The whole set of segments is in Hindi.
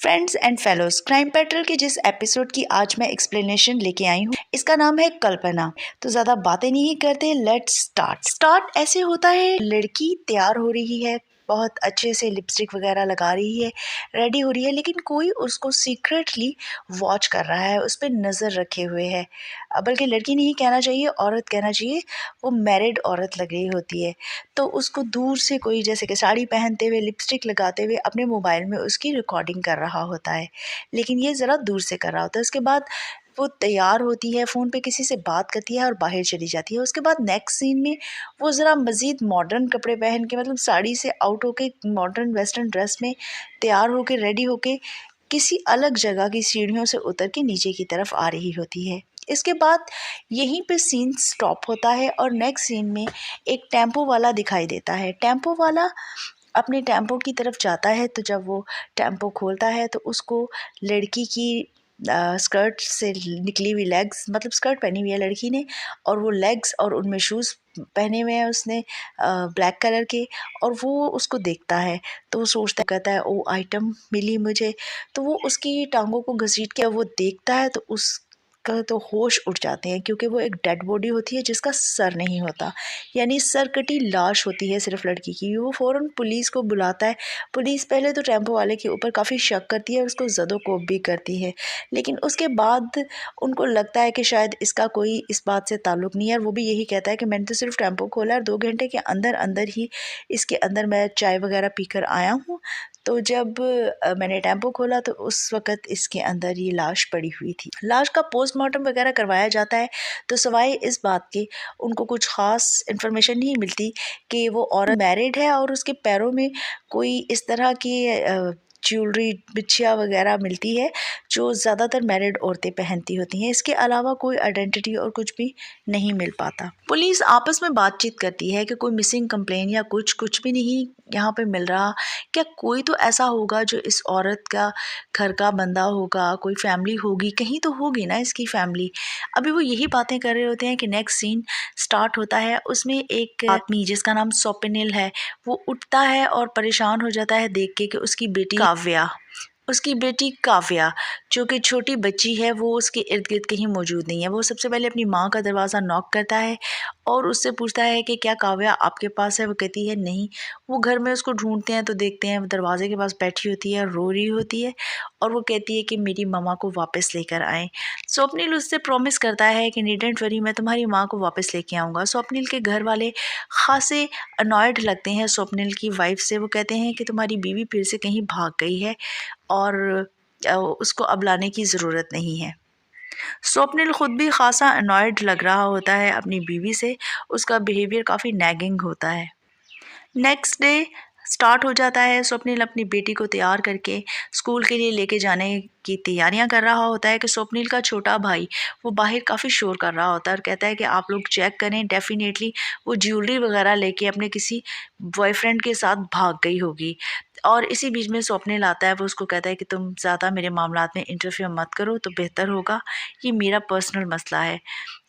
Friends and fellows, crime petrol के जिस एपिसोड की आज मैं एक्सप्लेनेशन लेके आई हूँ, इसका नाम है कल्पना। तो ज़्यादा बातें नहीं करते, लेट्स स्टार्ट ऐसे होता है, लड़की तैयार हो रही है, बहुत अच्छे से लिपस्टिक वगैरह लगा रही है, रेडी हो रही है, लेकिन कोई उसको सीक्रेटली वॉच कर रहा है, उस पर नज़र रखे हुए है। बल्कि लड़की नहीं कहना चाहिए, औरत कहना चाहिए, वो मैरिड औरत लग रही होती है। तो उसको दूर से कोई जैसे कि साड़ी पहनते हुए, लिपस्टिक लगाते हुए अपने मोबाइल में उसकी रिकॉर्डिंग कर रहा होता है, लेकिन ये ज़रा दूर से कर रहा होता है। उसके बाद वो तैयार होती है, फ़ोन पे किसी से बात करती है और बाहर चली जाती है। उसके बाद नेक्स्ट सीन में वो ज़रा मज़ीद मॉडर्न कपड़े पहन के, मतलब साड़ी से आउट होके मॉडर्न वेस्टर्न ड्रेस में तैयार होके, रेडी होके किसी अलग जगह की सीढ़ियों से उतर के नीचे की तरफ आ रही होती है। इसके बाद यहीं पे सीन स्टॉप होता है और नेक्स्ट सीन में एक टेम्पो वाला दिखाई देता है। टेम्पो वाला अपने टेम्पो की तरफ जाता है, तो जब वो टेम्पो खोलता है तो उसको लड़की की स्कर्ट से निकली हुई लेग्स, मतलब स्कर्ट पहनी हुई है लड़की ने, और वो लेग्स और उनमें शूज़ पहने हुए हैं उसने ब्लैक कलर के, और वो उसको देखता है। तो वो सोचता, कहता है ओ आइटम मिली मुझे। तो वो उसकी टांगों को घसीट के वो देखता है, तो उसका तो होश उड़ जाते हैं, क्योंकि वो एक डेड बॉडी होती है जिसका सर नहीं होता, यानी सर कटी लाश होती है सिर्फ लड़की की। वो फ़ौरन पुलिस को बुलाता है। पुलिस पहले तो टेम्पो वाले के ऊपर काफ़ी शक करती है, उसको ज़दोकोब भी करती है, लेकिन उसके बाद उनको लगता है कि शायद इसका कोई इस बात से ताल्लुक़ नहीं है, और वो भी यही कहता है कि मैंने तो सिर्फ टेम्पो खोला और 2 घंटे के अंदर अंदर ही इसके अंदर मैं चाय वगैरह पीकर आया हूँ। तो जब मैंने टेम्पो खोला तो उस वक़्त इसके अंदर ये लाश पड़ी हुई थी। लाश का पोस्टमार्टम वगैरह करवाया जाता है, तो सिवाय इस बात के उनको कुछ ख़ास इन्फॉर्मेशन नहीं मिलती कि वो औरत मैरिड है, और उसके पैरों में कोई इस तरह की ज्वेलरी, बिछिया वगैरह मिलती है जो ज़्यादातर मैरिड औरतें पहनती होती हैं। इसके अलावा कोई आइडेंटिटी और कुछ भी नहीं मिल पाता। पुलिस आपस में बातचीत करती है कि कोई मिसिंग कंप्लेन या कुछ भी नहीं यहाँ पे मिल रहा। क्या कोई तो ऐसा होगा जो इस औरत का घर का बंदा होगा, कोई फैमिली होगी, कहीं तो होगी ना इसकी फैमिली। अभी वो यही बातें कर रहे होते हैं कि नेक्स्ट सीन स्टार्ट होता है। उसमें एक आदमी जिसका नाम स्वप्निल है, वो उठता है और परेशान हो जाता है देख के कि उसकी बेटी काव्या जो कि छोटी बच्ची है, वो उसके इर्द गिर्द कहीं मौजूद नहीं है। वो सबसे पहले अपनी माँ का दरवाज़ा नॉक करता है और उससे पूछता है कि क्या काव्या आपके पास है। वो कहती है नहीं। वो घर में उसको ढूंढते हैं तो देखते हैं वो दरवाजे के पास बैठी होती है, रो रही होती है, और वो कहती है कि मेरी मम्मा को वापस लेकर आएँ। स्वप्निल उससे प्रॉमिस करता है कि नीडंट वरी, मैं तुम्हारी माँ को वापस लेके आऊँगा। स्वप्निल के घर वाले खासे अनॉयड लगते हैं स्वप्निल की वाइफ से। वो कहते हैं कि तुम्हारी बीवी फिर से कहीं भाग गई है और उसको अब लाने की ज़रूरत नहीं है। स्वप्निल खुद भी खासा अनॉयड लग रहा होता है अपनी बीवी से, उसका बिहेवियर काफ़ी नैगिंग होता है। नेक्स्ट डे स्टार्ट हो जाता है। स्वप्निल अपनी बेटी को तैयार करके स्कूल के लिए लेके जाने की तैयारियां कर रहा होता है कि स्वप्निल का छोटा भाई वो बाहर काफ़ी शोर कर रहा होता है और कहता है कि आप लोग चेक करें, डेफिनेटली वो ज्वेलरी वगैरह लेके अपने किसी बॉयफ्रेंड के साथ भाग गई होगी। और इसी बीच में स्वप्निल आता है। वो उसको कहता है कि तुम ज़्यादा मेरे मामलात में इंटरफेयर मत करो तो बेहतर होगा, ये मेरा पर्सनल मसला है।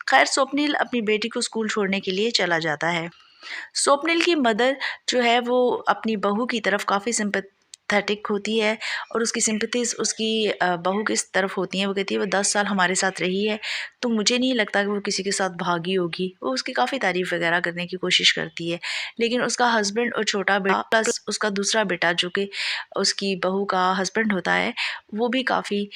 खैर, स्वप्निल अपनी बेटी को स्कूल छोड़ने के लिए चला जाता है। स्वप्निल की मदर जो है वो अपनी बहू की तरफ काफ़ी सिंपैथेटिक होती है, और उसकी सिंपैथीज़ उसकी बहू की तरफ होती हैं। वो कहती है वो 10 साल हमारे साथ रही है, तो मुझे नहीं लगता कि वो किसी के साथ भागी होगी। वो उसकी काफ़ी तारीफ़ वगैरह करने की कोशिश करती है, लेकिन उसका हस्बैंड और छोटा बेटा प्लस उसका दूसरा बेटा जो कि उसकी बहू का हस्बैंड होता है, वो भी काफ़ी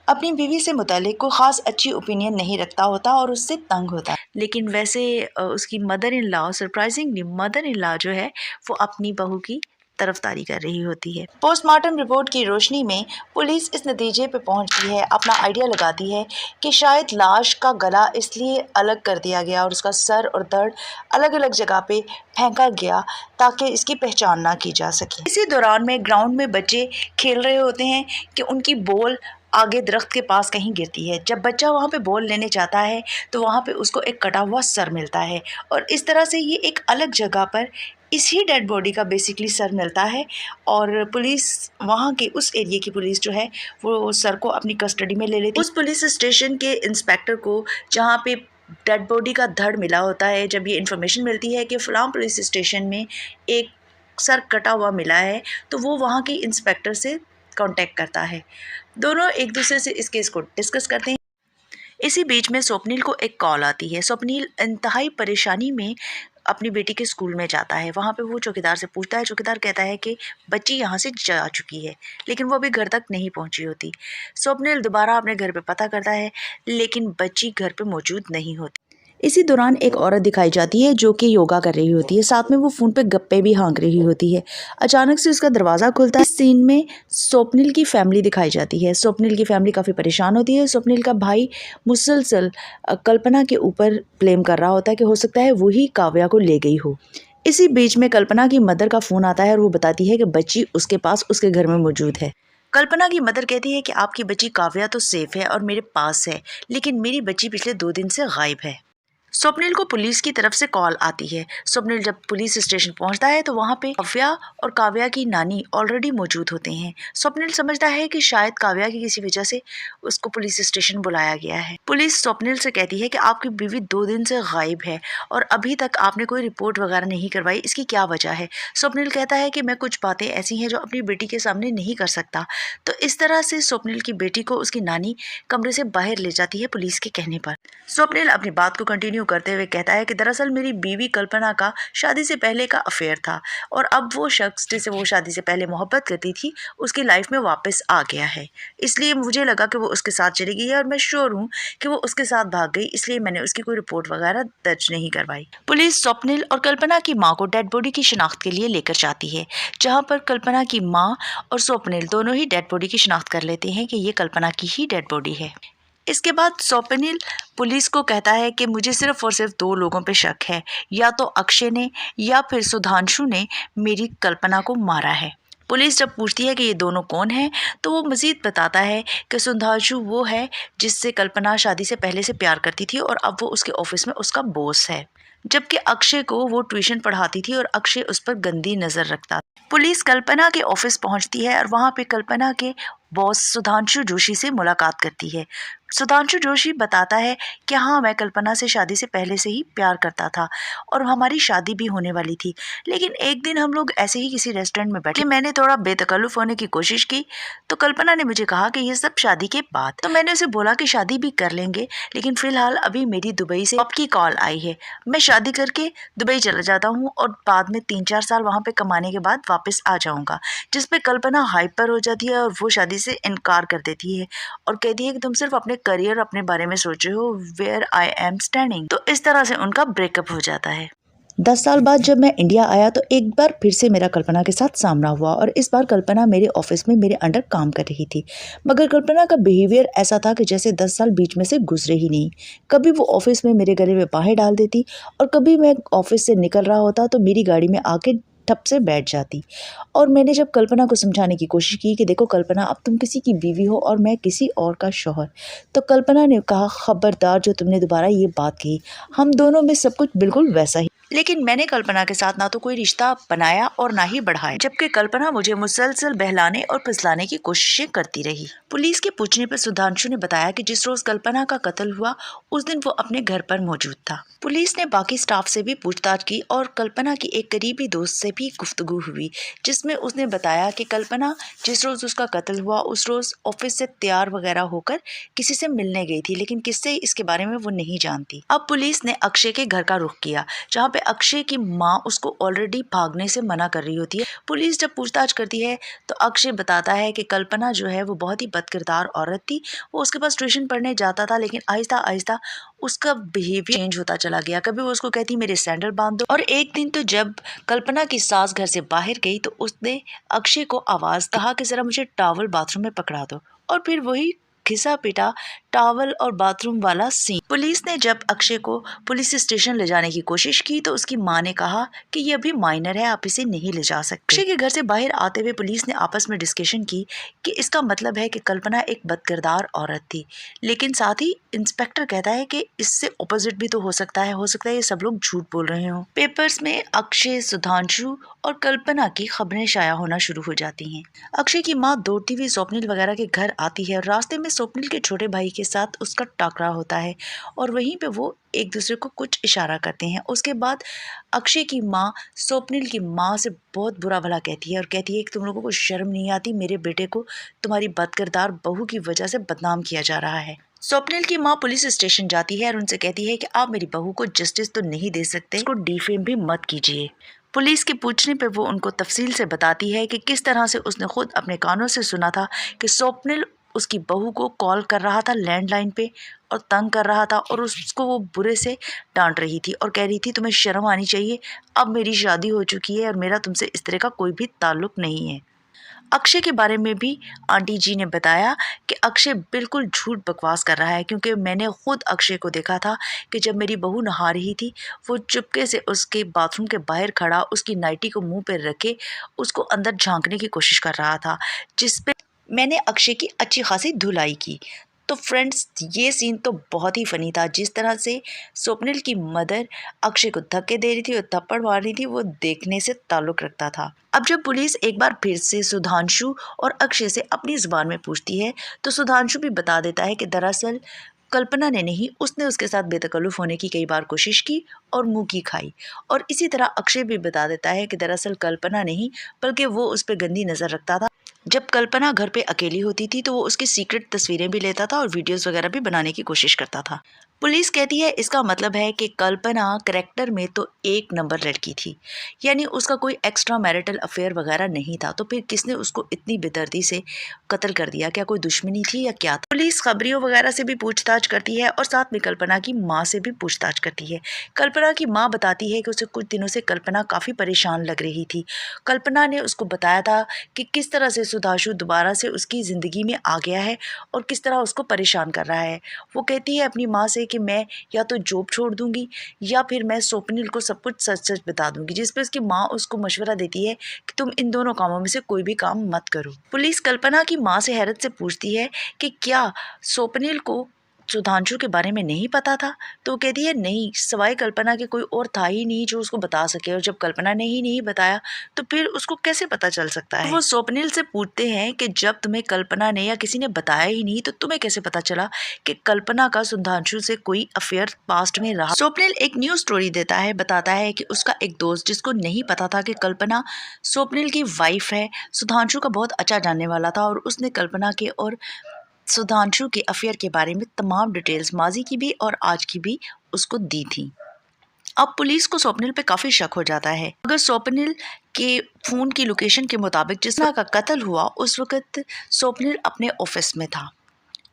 अपनी बीवी से मुतालिक कोई ख़ास अच्छी ओपिनियन नहीं रखता होता और उससे तंग होता है। लेकिन वैसे उसकी mother in law, surprisingly mother in law जो है वो अपनी बहू की तरफदारी कर रही होती है। पोस्टमार्टम रिपोर्ट की रोशनी में पुलिस इस नतीजे पे पहुंचती है, अपना आइडिया लगाती है कि शायद लाश का गला इसलिए अलग कर दिया गया और उसका सर और धड़ अलग अलग जगह पे फेंका गया ताकि इसकी पहचान ना की जा सके। इसी दौरान में ग्राउंड में बच्चे खेल रहे होते हैं कि उनकी बॉल आगे दरख्त के पास कहीं गिरती है। जब बच्चा वहाँ पे बॉल लेने जाता है तो वहाँ पे उसको एक कटा हुआ सर मिलता है, और इस तरह से ये एक अलग जगह पर इसी डेड बॉडी का बेसिकली सर मिलता है। और पुलिस, वहाँ की उस एरिया की पुलिस जो है वो सर को अपनी कस्टडी में ले लेती है। उस पुलिस स्टेशन के इंस्पेक्टर को जहाँ पे डेड बॉडी का धड़ मिला होता है, जब ये इन्फॉर्मेशन मिलती है कि फ़लाँ पुलिस स्टेशन में एक सर कटा हुआ मिला है, तो वो वहाँ के इंस्पेक्टर से कांटेक्ट करता है। दोनों एक दूसरे से इस केस को डिस्कस करते हैं। इसी बीच में स्वप्निल को एक कॉल आती है। स्वप्निल इंतहाई परेशानी में अपनी बेटी के स्कूल में जाता है। वहाँ पे वो चौकीदार से पूछता है। चौकीदार कहता है कि बच्ची यहाँ से जा चुकी है, लेकिन वो अभी घर तक नहीं पहुँची होती। स्वप्निल दोबारा अपने घर पे पता करता है, लेकिन बच्ची घर पे मौजूद नहीं होती। इसी दौरान एक औरत दिखाई जाती है जो कि योगा कर रही होती है, साथ में वो फ़ोन पे गप्पे भी हाँक रही होती है। अचानक से उसका दरवाज़ा खुलता है। इस सीन में स्वप्निल की फैमिली दिखाई जाती है। स्वप्निल की फैमिली काफ़ी परेशान होती है। स्वप्निल का भाई मुसलसल कल्पना के ऊपर ब्लेम कर रहा होता है कि हो सकता है वही काव्या को ले गई हो। इसी बीच में कल्पना की मदर का फ़ोन आता है और वो बताती है कि बच्ची उसके पास उसके घर में मौजूद है। कल्पना की मदर कहती है कि आपकी बच्ची काव्या तो सेफ है और मेरे पास है, लेकिन मेरी बच्ची पिछले 2 दिन से गायब है। स्वप्निल को पुलिस की तरफ से कॉल आती है। स्वप्निल जब पुलिस स्टेशन पहुंचता है तो वहां पे काव्या और काव्या की नानी ऑलरेडी मौजूद होते हैं। स्वप्निल समझता है कि शायद काव्या की किसी वजह से उसको पुलिस स्टेशन बुलाया गया है। पुलिस स्वप्निल से कहती है कि आपकी बीवी 2 दिन से गायब है और अभी तक आपने कोई रिपोर्ट वगैरह नहीं करवाई, इसकी क्या वजह है? स्वप्निल कहता है कि मैं कुछ बातें ऐसी हैं जो अपनी बेटी के सामने नहीं कर सकता। तो इस तरह से स्वप्निल की बेटी को उसकी नानी कमरे से बाहर ले जाती है पुलिस के कहने पर। स्वप्निल अपनी बात को कंटिन्यू करते हुए कहता है कि दरअसल मेरी बीवी कल्पना का शादी से पहले का अफेयर था और अब वो शख्स जिसे वो शादी से पहले मोहब्बत करती थी उसकी लाइफ में वापस आ गया है। इसलिए मुझे लगा कि वो उसके साथ चली गई है और मैं श्योर हूँ कि वो उसके साथ भाग गई, इसलिए मैंने उसकी कोई रिपोर्ट वगैरह दर्ज नहीं करवाई। पुलिस स्वप्निल और कल्पना की माँ को डेड बॉडी की शिनाख्त के लिए लेकर जाती है, जहाँ पर कल्पना की माँ और स्वप्निल दोनों ही डेड बॉडी की शिनाख्त कर लेते हैं कि ये कल्पना की ही डेड बॉडी है। इसके बाद स्वप्निल पुलिस को कहता है कि मुझे सिर्फ और सिर्फ 2 लोगों पे शक है, या तो अक्षय ने या फिर सुधांशु ने मेरी कल्पना को मारा है। पुलिस जब पूछती है कि ये दोनों कौन हैं, तो वो मज़ीद बताता है कि सुधांशु वो है जिससे कल्पना शादी से पहले से प्यार करती थी और अब वो उसके ऑफिस में उसका बॉस है, जबकि अक्षय को वो ट्यूशन पढ़ाती थी और अक्षय उस पर गंदी नज़र रखता। पुलिस कल्पना के ऑफिस पहुंचती है और वहां पे कल्पना के बॉस सुधांशु जोशी से मुलाकात करती है। सुधांशु जोशी बताता है कि हाँ, मैं कल्पना से शादी से पहले से ही प्यार करता था और हमारी शादी भी होने वाली थी, लेकिन एक दिन हम लोग ऐसे ही किसी रेस्टोरेंट में बैठे, मैंने थोड़ा बेतकल्लुफ़ होने की कोशिश की तो कल्पना ने मुझे कहा कि ये सब शादी के बाद। तो मैंने उसे बोला कि शादी भी कर लेंगे, लेकिन फिलहाल अभी मेरी दुबई से आपकी कॉल आई है, मैं शादी करके दुबई चला जाता हूँ और बाद में 3-4 साल वहाँ पे कमाने के बाद वापस आ जाऊँगा। जिस पे कल्पना हाइपर हो जाती है और वो शादी से इनकार कर देती है और कहती है कि तुम सिर्फ अपने करियर, अपने बारे में सोच रहे हो, वेयर आई एम स्टैंडिंग। तो इस तरह से उनका ब्रेकअप हो जाता है। 10 साल बाद जब मैं इंडिया आया तो एक बार फिर से मेरा कल्पना के साथ सामना हुआ और इस बार कल्पना मेरे ऑफिस में मेरे अंडर काम कर रही थी, मगर कल्पना का बिहेवियर ऐसा था कि जैसे 10 साल बीच में से गुजरे ही नहीं। कभी वो ऑफिस में मेरे गले में बाहें डाल देती और कभी मैं ऑफिस से निकल रहा होता तो मेरी गाड़ी में आके ठप से बैठ जाती। और मैंने जब कल्पना को समझाने की कोशिश की कि देखो कल्पना, अब तुम किसी की बीवी हो और मैं किसी और का शौहर, तो कल्पना ने कहा खबरदार जो तुमने दोबारा ये बात कही, हम दोनों में सब कुछ बिल्कुल वैसा ही। लेकिन मैंने कल्पना के साथ ना तो कोई रिश्ता बनाया और ना ही बढ़ाया, जबकि कल्पना मुझे मुसलसल बहलाने और फुसलाने की कोशिशें करती रही। पुलिस के पूछने पर सुधांशु ने बताया कि जिस रोज कल्पना का कत्ल हुआ उस दिन वो अपने घर पर मौजूद था। पुलिस ने बाकी स्टाफ से भी पूछताछ की और कल्पना की एक करीबी दोस्त से भी गुफ्तगू हुई, जिसमें उसने बताया कि कल्पना जिस रोज उसका कत्ल हुआ उस रोज ऑफिस से तैयार वगैरह होकर किसी से मिलने गई थी, लेकिन किससे इसके बारे में वो नहीं जानती। अब पुलिस ने अक्षय के घर का रुख किया, जहाँ पे अक्षय की माँ उसको ऑलरेडी भागने से मना कर रही होती है। पुलिस जब पूछताछ करती है तो अक्षय बताता है कि कल्पना जो है वो बहुत ही बदकिरदार औरत थी। वो उसके पास ट्यूशन पढ़ने जाता था, लेकिन आहिस्ता आहिस्ता उसका बिहेवियर चेंज होता चला गया। कभी वो उसको कहती मेरे सैंडल बांध दो, और एक दिन तो जब कल्पना की सास घर से बाहर गई तो उसने अक्षय को आवाज कहा कि जरा मुझे टॉवल बाथरूम में पकड़ा दो, और फिर वही घिसा पिटा टॉवल और बाथरूम वाला सीन। पुलिस ने जब अक्षय को पुलिस स्टेशन ले जाने की कोशिश की तो उसकी माँ ने कहा कि ये अभी माइनर है, आप इसे नहीं ले जा सकते। अक्षय के घर से बाहर आते हुए पुलिस ने आपस में डिस्कशन की कि इसका मतलब है कि कल्पना एक बदकिरदार औरत थी, लेकिन साथ ही इंस्पेक्टर कहता है कि इससे ऑपोजिट भी तो हो सकता है ये सब लोग झूठ बोल रहे हो। पेपर्स में अक्षय, सुधांशु और कल्पना की खबरें शाया होना शुरू हो जाती हैं। अक्षय की माँ दौड़ती हुई स्वप्निल वगैरह के घर आती है और रास्ते में स्वप्निल के छोटे भाई के साथ उसका टकराव होता है और वहीं पे वो एक दूसरे को कुछ इशारा करते हैं। उसके बाद अक्षय की माँ स्वप्निल की माँ से बहुत बुरा भला कहती है और कहती है कि तुम लोगों को शर्म नहीं आती, मेरे बेटे को तुम्हारी बदकिरदार बहू की वजह से बदनाम किया जा रहा है। स्वप्निल की माँ पुलिस स्टेशन जाती है और उनसे कहती है कि आप मेरी बहू को जस्टिस तो नहीं दे सकते, उसको डिफेम भी मत कीजिए। पुलिस के पूछने पर वो उनको तफसील से बताती है कि किस तरह से उसने खुद अपने कानों से सुना था कि स्वप्निल उसकी बहू को कॉल कर रहा था लैंडलाइन पे और तंग कर रहा था और उसको वो बुरे से डांट रही थी और कह रही थी तुम्हें शर्म आनी चाहिए, अब मेरी शादी हो चुकी है और मेरा तुमसे इस तरह का कोई भी ताल्लुक नहीं है। अक्षय के बारे में भी आंटी जी ने बताया कि अक्षय बिल्कुल झूठ बकवास कर रहा है, क्योंकि मैंने खुद अक्षय को देखा था कि जब मेरी बहू नहा रही थी वो चुपके से उसके बाथरूम के बाहर खड़ा उसकी नाइटी को मुंह पर रखे उसको अंदर झांकने की कोशिश कर रहा था, जिस पे मैंने अक्षय की अच्छी खासी धुलाई की। तो फ्रेंड्स, ये सीन तो बहुत ही फनी था। जिस तरह से स्वप्निल की मदर अक्षय को धक्के दे रही थी और थप्पड़ मार रही थी, वो देखने से ताल्लुक रखता था। अब जब पुलिस एक बार फिर से सुधांशु और अक्षय से अपनी जुबान में पूछती है तो सुधांशु भी बता देता है कि दरअसल कल्पना ने नहीं, उसने उसके साथ बेतकल्लुफ़ होने की कई बार कोशिश की और मुंह की खाई। और इसी तरह अक्षय भी बता देता है कि दरअसल कल्पना नहीं बल्कि वो उस पर गंदी नज़र रखता था। जब कल्पना घर पे अकेली होती थी तो वो उसकी सीक्रेट तस्वीरें भी लेता था और वीडियोस वगैरह भी बनाने की कोशिश करता था। पुलिस कहती है इसका मतलब है कि कल्पना करैक्टर में तो एक नंबर लड़की थी, यानी उसका कोई एक्स्ट्रा मैरिटल अफेयर वगैरह नहीं था, तो फिर किसने उसको इतनी बेदर्दी से कत्ल कर दिया? क्या कोई दुश्मनी थी या क्या था? पुलिस खबरियों वगैरह से भी पूछताछ करती है और साथ में कल्पना की माँ से भी पूछताछ करती है। कल्पना की माँ बताती है कि उसे कुछ दिनों से कल्पना काफ़ी परेशान लग रही थी। कल्पना ने उसको बताया था कि किस तरह से सुधांशु दोबारा से उसकी ज़िंदगी में आ गया है और किस तरह उसको परेशान कर रहा है। वो कहती है अपनी माँ से कि मैं या तो जॉब छोड़ दूंगी या फिर मैं स्वप्निल को सब कुछ सच सच बता दूंगी, जिस पे उसकी माँ उसको मशवरा देती है कि तुम इन दोनों कामों में से कोई भी काम मत करो। पुलिस कल्पना की माँ से हैरत से पूछती है कि क्या स्वप्निल को सुधांशु के बारे में नहीं पता था? तो वो कहती है नहीं, सिवाय कल्पना के कोई और था ही नहीं जो उसको बता सके, और जब कल्पना ने ही नहीं बताया तो फिर उसको कैसे पता चल सकता है? वो स्वप्निल से पूछते हैं कि जब तुम्हें कल्पना ने या किसी ने बताया ही नहीं तो तुम्हें कैसे पता चला कि कल्पना का सुधांशु से कोई अफेयर पास्ट में रहा? स्वप्निल एक न्यू स्टोरी देता है, बताता है कि उसका एक दोस्त जिसको नहीं पता था कि कल्पना स्वप्निल की वाइफ है, सुधांशु का बहुत अच्छा जानने वाला था और उसने कल्पना के और सुधांशु के अफेयर के बारे में तमाम डिटेल्स माजी की भी और आज की भी उसको दी थी। अब पुलिस को स्वप्निल पे काफ़ी शक हो जाता है। अगर स्वप्निल के फ़ोन की लोकेशन के मुताबिक जिस तरह का कत्ल हुआ उस वक़्त स्वप्निल अपने ऑफिस में था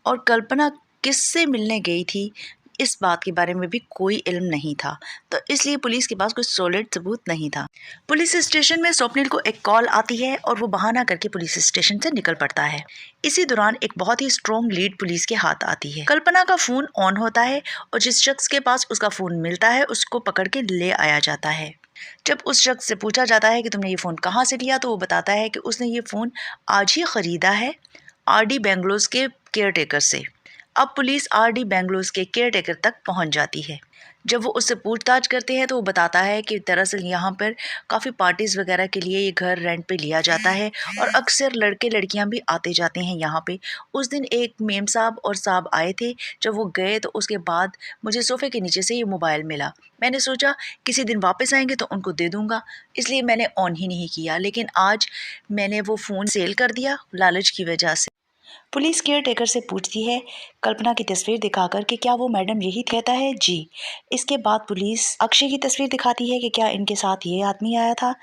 और कल्पना किससे मिलने गई थी इस बात के बारे में भी कोई इल्म नहीं था, तो इसलिए पुलिस के पास कोई सॉलिड सबूत नहीं था। पुलिस स्टेशन में स्वप्निल को एक कॉल आती है और वो बहाना करके पुलिस स्टेशन से निकल पड़ता है। इसी दौरान एक बहुत ही स्ट्रॉन्ग लीड पुलिस के हाथ आती है। कल्पना का फ़ोन ऑन होता है और जिस शख्स के पास उसका फ़ोन मिलता है उसको पकड़ के ले आया जाता है। जब उस शख्स से पूछा जाता है कि तुमने ये फ़ोन कहाँ से लिया, तो वो बताता है कि उसने ये फ़ोन आज ही ख़रीदा है आरडी बेंगलोर के केयरटेकर से। अब पुलिस आरडी बेंगलोर के केयरटेकर तक पहुंच जाती है। जब वो उससे पूछताछ करते हैं तो वो बताता है कि दरअसल यहाँ पर काफ़ी पार्टीज़ वगैरह के लिए ये घर रेंट पे लिया जाता है और अक्सर लड़के लड़कियाँ भी आते जाते हैं यहाँ पे। उस दिन एक मेम साहब और साहब आए थे, जब वो गए तो उसके बाद मुझे सोफ़े के नीचे से ये मोबाइल मिला। मैंने सोचा किसी दिन वापस आएंगे तो उनको दे दूँगा, इसलिए मैंने ऑन ही नहीं किया, लेकिन आज मैंने वो फ़ोन सेल कर दिया लालच की वजह से। पुलिस केयर टेकर से पूछती है कल्पना की तस्वीर दिखाकर कि क्या वो मैडम यही? कहता है जी। इसके बाद पुलिस अक्षय की तस्वीर दिखाती है कि क्या इनके साथ ये आदमी आया था,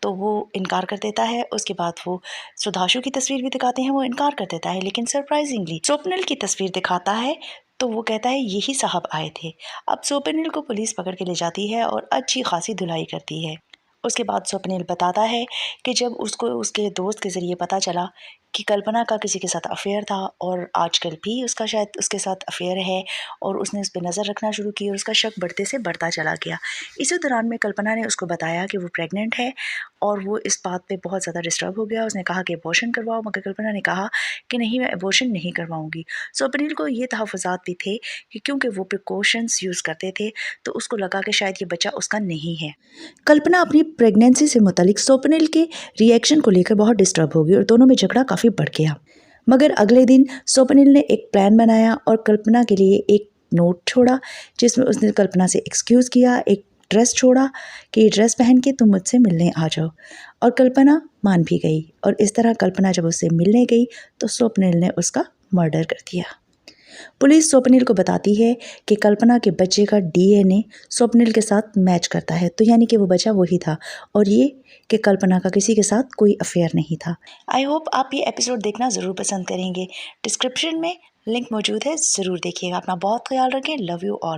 तो वो इनकार कर देता है। उसके बाद वो सुधांशु की तस्वीर भी दिखाते हैं, वो इनकार कर देता है, लेकिन सरप्राइजिंगली स्वप्निल की तस्वीर दिखाता है तो वो कहता है यही साहब आए थे। अब स्वप्निल को पुलिस पकड़ के ले जाती है और अच्छी खासी धुलाई करती है। उसके बाद स्वप्निल बताता है कि जब उसको उसके दोस्त के ज़रिए पता चला कि कल्पना का किसी के साथ अफेयर था और आजकल भी उसका शायद उसके साथ अफेयर है और उसने उस पर नज़र रखना शुरू की और उसका शक बढ़ते से बढ़ता चला गया। इसी दौरान में कल्पना ने उसको बताया कि वो प्रेग्नेंट है और वो इस बात पे बहुत ज़्यादा डिस्टर्ब हो गया। उसने कहा कि अबॉर्शन करवाओ, मगर कल्पना ने कहा कि नहीं, मैं अबॉर्शन नहीं करवाऊँगी। स्वप्निल को ये तहफ़्फ़ुज़ात भी थे कि क्योंकि वो प्रिकॉशंस यूज़ करते थे तो उसको लगा कि शायद ये बच्चा उसका नहीं है। कल्पना अपनी प्रेगनेंसी से मुतालिक स्वप्निल के रिएक्शन को लेकर बहुत डिस्टर्ब हो गई और दोनों में झगड़ा काफ़ी बढ़ गया। मगर अगले दिन स्वप्निल ने एक प्लान बनाया और कल्पना के लिए एक नोट छोड़ा, जिसमें उसने कल्पना से एक्सक्यूज़ किया, एक ड्रेस छोड़ा कि ये ड्रेस पहन के तुम मुझसे मिलने आ जाओ। और कल्पना मान भी गई और इस तरह कल्पना जब उससे मिलने गई तो स्वप्निल ने उसका मर्डर कर दिया। पुलिस स्वप्निल को बताती है कि कल्पना के बच्चे का डीएनए स्वप्निल के साथ मैच करता है, तो यानी कि वो बच्चा वही था और ये कि कल्पना का किसी के साथ कोई अफेयर नहीं था। आई होप आप ये एपिसोड देखना ज़रूर पसंद करेंगे। डिस्क्रिप्शन में लिंक मौजूद है, ज़रूर देखिएगा। अपना बहुत ख्याल रखें। Love you all.